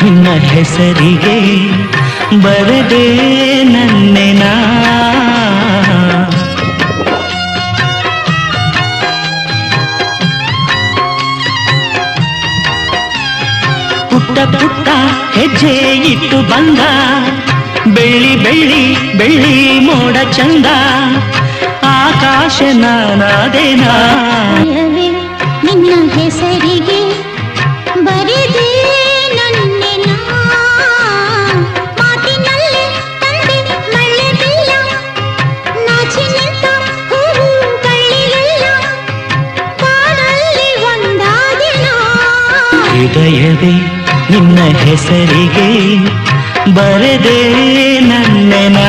ನಿನ್ನ ಹೆಸರಿಗೆ ಬರದೆ ನನ್ನೆನಾ ಪುಟ್ಟ ಪುಟ್ಟ ಹೆಜ್ಜೆ ಇಟ್ಟು ಬಂದ ಬೆಳ್ಳಿ ಬೆಳ್ಳಿ ಬೆಳ್ಳಿ ಮೋಡ ಚಂದ ಆಕಾಶ ನಾನಾದೇನಾ ನಿನ್ನ ಹೆಸರಿಗೆ ಬರೆದೆ ನನ್ನೆನಾ ಮಾತಿನಲ್ಲಿ ತಂದೆ ಮಳೆದಿಲ್ಲ ನಾಚಿ ನಿಂತ ಹೂವು ಕಳ್ಳಿಲ್ಲ ಕಾಡಲ್ಲಿ ಒಂದಾದಿನ ಹೃದಯವೇ ನಿನ್ನ ಹೆಸರಿಗೆ ಬರೆದೆ ನನ್ನೆನಾ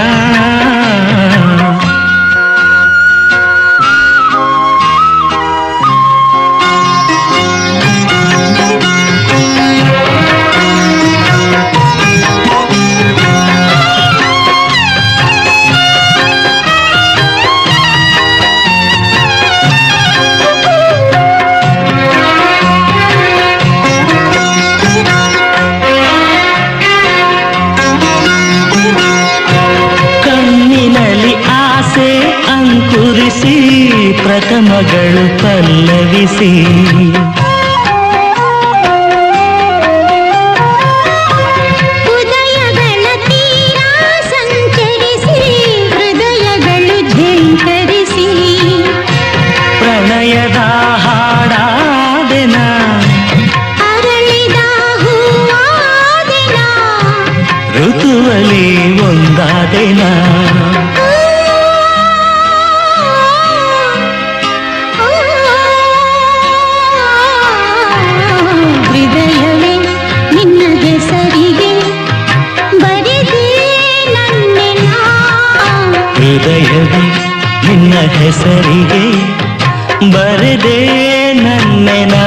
ಪ್ರಥಮಗಳು ಪಲ್ಲವಿಸಿ ಉದಯಗಳ ತೀರ ಸಂಚರಿಸಿ ಹೃದಯಗಳು ಝೇಂಕರಿಸಿ ಪ್ರಣಯದ ಹಾಡಾದೆನ ಅರಳಿದ ಹೂವಾದೆನ ಋತುವಲಿ ಒಂದಾದೆನ ಹೃದಯವೇ ನಿನ್ನ ಹೆಸರಿಗೆ ಬರೆದೆ ನನ್ನೆನಾ